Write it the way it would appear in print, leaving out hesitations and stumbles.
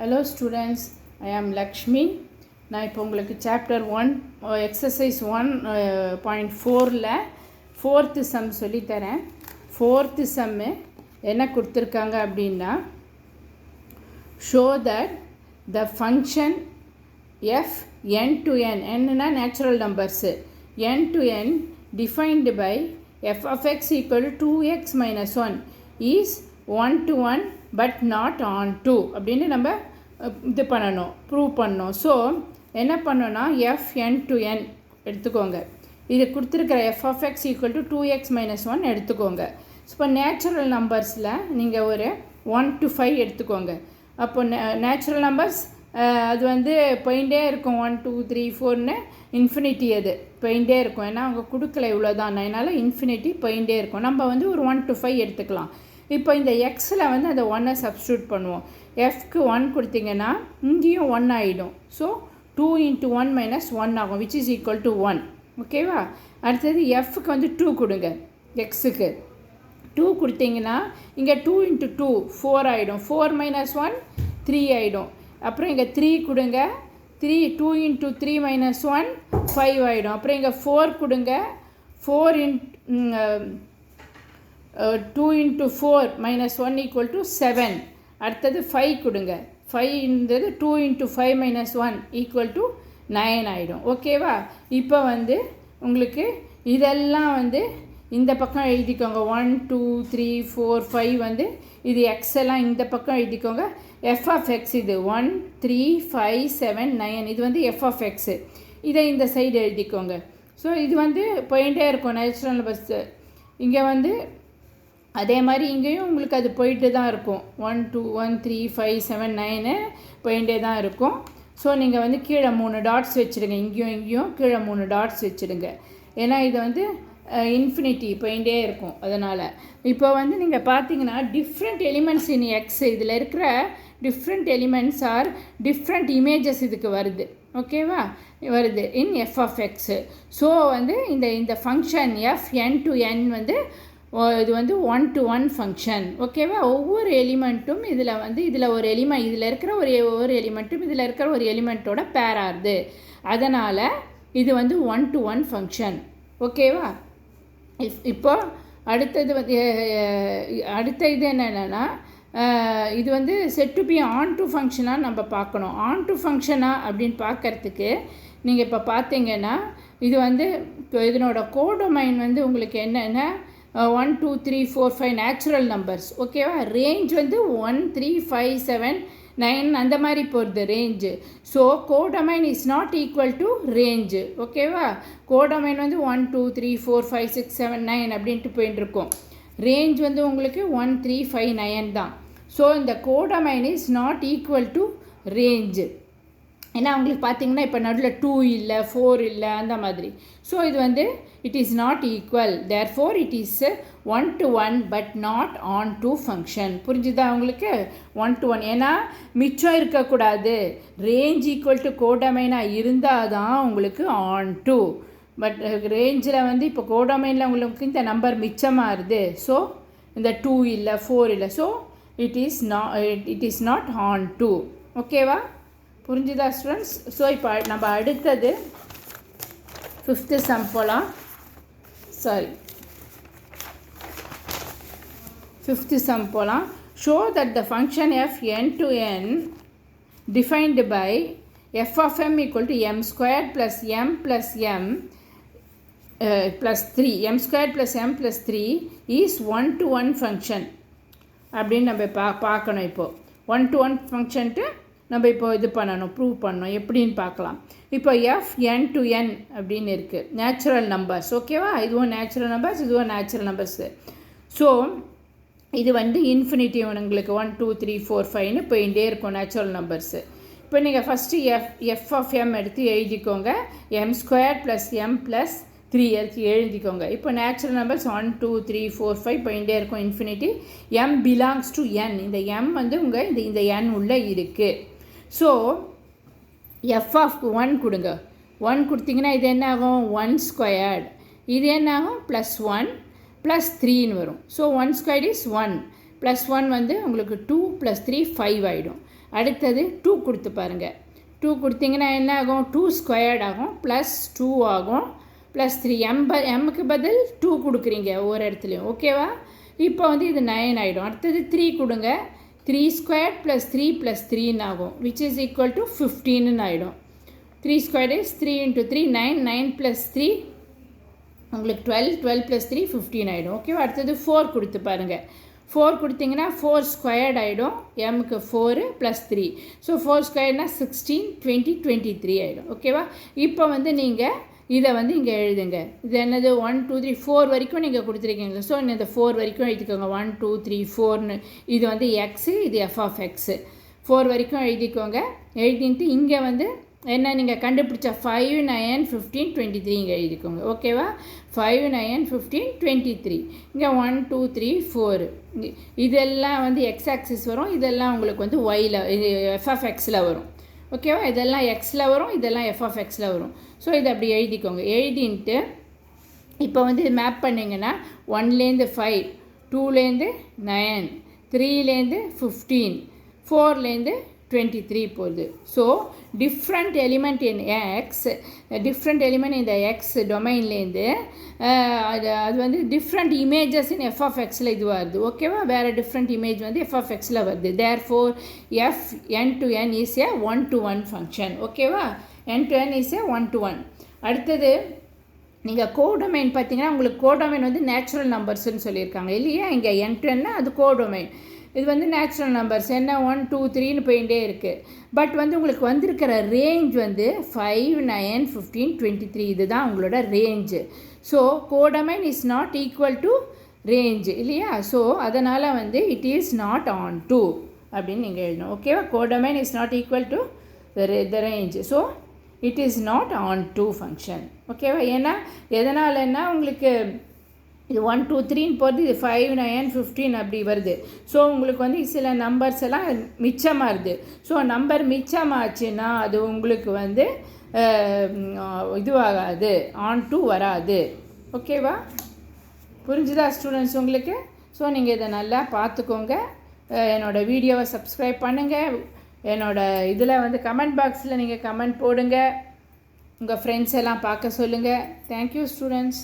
Hello students, I am Lakshmi. நான் இப்போ உங்களுக்கு சாப்டர் 1 எக்ஸசைஸ் 1.4ல் ஃபோர்த்து சம் சொல்லித்தரேன். ஃபோர்த்து சம்மு என்ன கொடுத்துருக்காங்க அப்படின்னா, show that the function F N to N, என்னன்னா natural numbers, N to N defined by F of X equal to 2x minus 1 is 1 to 1 but not on 2 அப்படின்னு நம்ம இது பண்ணணும், prove பண்ணணும். ஸோ என்ன பண்ணோன்னா எஃப் என் டு என் எடுத்துக்கோங்க. இது கொடுத்துருக்கிற F of X equal to 2x minus 1 எடுத்துக்கோங்க. ஸோ இப்போ நேச்சுரல் நம்பர்ஸில் நீங்கள் ஒரு 1 to 5 எடுத்துக்கோங்க. அப்போ நேச்சுரல் நம்பர்ஸ் அது வந்து போயிட்டே இருக்கும், 1 2 3 4ன்னு இன்ஃபினிட்டி அது போயிட்டே இருக்கும். ஏன்னா அவங்க கொடுக்கல இவ்வளோ தான், அதனால் இன்ஃபினிட்டி போயிட்டே இருக்கும். நம்ம வந்து ஒரு 1 to 5 எடுத்துக்கலாம். இப்போ இந்த எக்ஸில் வந்து அந்த 1 சப்ஸ்டியூட் பண்ணுவோம். எஃப்க்கு 1 கொடுத்தீங்கன்னா இங்கேயும் 1 ஆகிடும். ஸோ 2 into 1 minus 1 ஆகும், விச் இஸ் ஈக்குவல் டு 1. ஓகேவா? அடுத்தது எஃப்க்கு வந்து 2 கொடுங்க. எக்ஸுக்கு 2 கொடுத்தீங்கன்னா இங்கே 2 into 2 4 ஆகிடும். 4 minus 1 3 ஆகிடும். அப்புறம் இங்கே 3 கொடுங்க. 2 into 3 minus 1 5 ஆகிடும். அப்புறம் இங்கே 4 கொடுங்க. 2 into 4 minus 1 equal to 7. அடுத்தது 5 கொடுங்க. 5ன்றது 2 into 5 minus 1 equal to 9 ஆகிடும். ஓகேவா? இப்போ வந்து உங்களுக்கு இதெல்லாம் வந்து இந்த பக்கம் எழுதிக்கோங்க. 1 2 3 4 5 வந்து இது எக்ஸ் எல்லாம் இந்த பக்கம் எழுதிக்கோங்க. எஃப் ஆஃப் எக்ஸ் இது 1 3 5 7 9, இது வந்து எஃப் ஆஃப் எக்ஸு. இதை இந்த சைடு எழுதிக்கோங்க. ஸோ இது வந்து போயிட்டே இருக்கும் நேச்சுரல் நம்பர்ஸு. இங்கே வந்து அதே மாதிரி இங்கேயும் உங்களுக்கு அது போயிட்டு தான் இருக்கும். 1 2 1 3 5 7 9 போயிட்டே தான் இருக்கும். ஸோ நீங்கள் வந்து கீழே 3 டாட்ஸ் வச்சுடுங்க. இங்கேயும் கீழே 3 டாட்ஸ் வச்சுடுங்க. ஏன்னா இது வந்து இன்ஃபினிட்டி போயிட்டே இருக்கும். அதனால் இப்போ வந்து நீங்கள் பார்த்தீங்கன்னா டிஃப்ரெண்ட் எலிமெண்ட்ஸ் இன் எக்ஸ், இதில் இருக்கிற different elements are different images இதுக்கு வருது. ஓகேவா? வருது இன் எஃப் ஆஃப் எக்ஸு. ஸோ வந்து இந்த ஃபங்க்ஷன் எஃப் என் டு என் வந்து இது வந்து 1 to 1 ஃபங்க்ஷன். ஓகேவா? ஒவ்வொரு எலிமெண்ட்டும் இதில் வந்து இதில் ஒரு எலிமெண்ட், இதில் இருக்கிற ஒவ்வொரு எலிமெண்ட்டும் இதில் இருக்கிற ஒரு எலிமெண்ட்டோட பேர் ஆகுது. அதனால் இது வந்து 1 to 1 ஃபங்க்ஷன். ஓகேவா? இப்போ அடுத்தது வந்து அடுத்த இது என்னென்னா, இது வந்து set to be on to ஃபங்க்ஷனாக நம்ம பார்க்கணும். ஆன் டு ஃபங்க்ஷனா அப்படின்னு பார்க்கறதுக்கு நீங்கள் இப்போ பார்த்தீங்கன்னா இது வந்து இப்போ இதனோட கோடொமைன் வந்து உங்களுக்கு என்னென்னா 1 2 3 4 5 நேச்சுரல் நம்பர்ஸ். ஓகேவா? ரேஞ்ச் வந்து 1 3 5 7 9 அந்த மாதிரி போகிறது range. So codomain is not equal to range. ஓகேவா? கோடொமைன் வந்து 1 2 3 4 5 6 7 9 அப்படின்ட்டு போயிட்டு இருக்கும். ரேஞ்ச் வந்து உங்களுக்கு 1 3 5 9 தான். ஸோ இந்த codomain is not equal to range. ஏன்னா உங்களுக்கு பார்த்தீங்கன்னா இப்போ நடுவில் 2 இல்லை 4 இல்லை அந்த மாதிரி. ஸோ இது வந்து it is not equal, therefore it is 1 to 1 but not on to function. புரிஞ்சுதா உங்களுக்கு? 1 to 1 ஏன்னா மிச்சம் இருக்கக்கூடாது. ரேஞ்ச் ஈக்குவல் டு கோடொமைனாக இருந்தால் தான் உங்களுக்கு ஆன் டு. பட் ரேஞ்சில் வந்து இப்போ கோடொமைனில் உங்களுக்கு இந்த நம்பர் மிச்சமாகுது. ஸோ இந்த 2 இல்லை 4 இல்லை. So it is not on to. ஓகேவா? புரிஞ்சுதா ஸ்டூடெண்ட்ஸ்? ஸோ இப்போ நம்ம அடுத்தது 5th சம் போகலாம். 5th சம் போகலாம். Show that the function F N to N defined by F of M equal to M square plus M plus M plus 3 M square plus M plus 3 is 1 to 1 function அப்படின்னு நம்ம பார்க்கணும். இப்போது 1 to 1 ஃபங்க்ஷன்ட்டு நம்ம இப்போ இது பண்ணணும், prove பண்ணணும். எப்படின்னு பார்க்கலாம். இப்போ எஃப் என் டு என் அப்படின்னு இருக்குது, நேச்சுரல் நம்பர்ஸ். ஓகேவா? இதுவும் நேச்சுரல் நம்பர்ஸ், இதுவும் நேச்சுரல் நம்பர்ஸு. ஸோ இது வந்து இன்ஃபினிட்டி உங்களுக்கு 1 2 3 4 5ன்னு போயிட்டே இருக்கும் நேச்சுரல் நம்பர்ஸு. இப்போ நீங்கள் ஃபஸ்ட்டு எஃப் ஆஃப் எம் எடுத்து எழுதிக்கோங்க. M square plus M plus 3 எடுத்து எழுதிக்கோங்க. இப்போ நேச்சுரல் நம்பர்ஸ் 1 2 3 4 5 போயிட்டே இருக்கும் இன்ஃபினிட்டி. எம் பிலாங்ஸ் டு என், இந்த எம் வந்து உங்கள் இந்த என் உள்ளே இருக்குது. ஸோ எஃப் ஆஃப் 1 கொடுங்க. 1 கொடுத்தீங்கன்னா இது என்ன ஆகும்? 1 ஸ்கொயர்டு. இது என்ன ஆகும்? ப்ளஸ் 1 ப்ளஸ் 3ன்னு வரும். ஸோ 1 ஸ்கொயர்டு இஸ் 1 +1 வந்து உங்களுக்கு 2 + 3 5 ஆகிடும். அடுத்தது 2 கொடுத்து பாருங்கள். 2 கொடுத்தீங்கன்னா என்ன ஆகும்? 2 ஸ்கொயர்ட் ஆகும், ப்ளஸ் 2 ஆகும், ப்ளஸ் 3. எம்முக்கு பதில் 2 கொடுக்குறீங்க ஒவ்வொரு இடத்துலையும். ஓகேவா? இப்போ வந்து இது 9 ஆகிடும். அடுத்தது 3 கொடுங்க. 3 ஸ்கொயர்ட் ப்ளஸ் 3 ப்ளஸ் 3 ஆகும், விச் இஸ் ஈக்குவல் டு 15 ஆகிடும். 3 ஸ்கொயர்ட் இஸ் 3 × 3 9, 9 ப்ளஸ் 3 உங்களுக்கு 12, 12 ப்ளஸ் 3 15 ஆகிடும். ஓகேவா? அடுத்தது 4 கொடுத்து பாருங்கள். 4 கொடுத்தீங்கன்னா 4 ஸ்கொயர்ட் ஆகிடும், எம்முக்கு 4 ப்ளஸ் 3. ஸோ 4 ஸ்கொயர்னா 16, 20, 23 ஆகிடும். ஓகேவா? இப்போ வந்து நீங்கள் இதை வந்து இங்கே எழுதுங்க. இது என்னது? 1 2 3 4 வரைக்கும் நீங்கள் கொடுத்துருக்கீங்களா? ஸோ இந்த 4 வரைக்கும் எழுதிக்கோங்க. 1 2 3 4ன்னு. இது வந்து எக்ஸு, இது எஃப் ஆஃப் எக்ஸு. 4 வரைக்கும் எழுதிக்கோங்க. எழுதிட்டு இங்கே வந்து என்ன நீங்கள் கண்டுபிடிச்ச 5 9 15 23 இங்கே எழுதிக்கோங்க. ஓகேவா? 5 9 15 23. இங்கே 1 2 3 4. இதெல்லாம் வந்து எக்ஸ் ஆக்சிஸ் வரும், இதெல்லாம் உங்களுக்கு வந்து ஒயில், இது எஃப் ஆஃப் எக்ஸில் வரும். ஓகேவா? இதெல்லாம் எக்ஸில் வரும், இதெல்லாம் எஃப் ஆஃப் எக்ஸில் வரும். ஸோ இதை அப்படி எழுதிக்கோங்க. எழுதின்ட்டு இப்போ வந்து இது மேப் பண்ணிங்கன்னா 1லேருந்து 5, 2லேருந்து 9, 3லேருந்து 15, 4லேருந்து 23 போகுது. So different element in X, different element இந்த எக்ஸ் டொமைன்லேருந்து அது வந்து different images in F of எக்ஸில் இது வருது. ஓகேவா? வேறு டிஃப்ரெண்ட் இமேஜ் வந்து எஃப் ஆஃப் எக்ஸில் வருது. Therefore F n/n is a 1-to-1 function. ஓகேவா? n/n is a 1-to-1. அடுத்தது நீங்கள் கோடொமைன் பார்த்தீங்கன்னா உங்களுக்கு கோடொமைன் வந்து நேச்சுரல் நம்பர்ஸ்ன்னு சொல்லியிருக்காங்க இல்லையா? இங்கே n/n அது கோடொமைன். இது வந்து நேச்சுரல் நம்பர்ஸ் என்ன 1 2 3ன்னு போயிட்டே இருக்குது. பட் வந்து உங்களுக்கு வந்திருக்கிற ரேஞ்ச் வந்து 5 9 15 23. இதுதான் உங்களோட range. So codomain is not equal to range இல்லையா? ஸோ அதனால் வந்து it is not on to அப்படின்னு நீங்கள் எழுதணும். ஓகேவா? Codomain is not equal to the range. So it is not on to function. ஓகேவா? ஏன்னா எதனாலன்னா உங்களுக்கு இது 1 2 3ன்னு போகிறது, இது 5 9 15 அப்படி வருது. ஸோ உங்களுக்கு வந்து சில நம்பர்ஸ் எல்லாம் மிச்சமாகுது. ஸோ நம்பர் மிச்சமாச்சுன்னா அது உங்களுக்கு வந்து இதுவாகாது, ஆன் டு வராது. ஓகேவா? புரிஞ்சுதா ஸ்டூடெண்ட்ஸ் உங்களுக்கு? ஸோ நீங்கள் இதை நல்லா பார்த்துக்கோங்க. என்னோடய வீடியோவை சப்ஸ்கிரைப் பண்ணுங்கள். என்னோடய இதில் வந்து கமெண்ட் பாக்ஸில் நீங்கள் கமெண்ட் போடுங்க. உங்கள் ஃப்ரெண்ட்ஸ் எல்லாம் பார்க்க சொல்லுங்கள். Thank you students.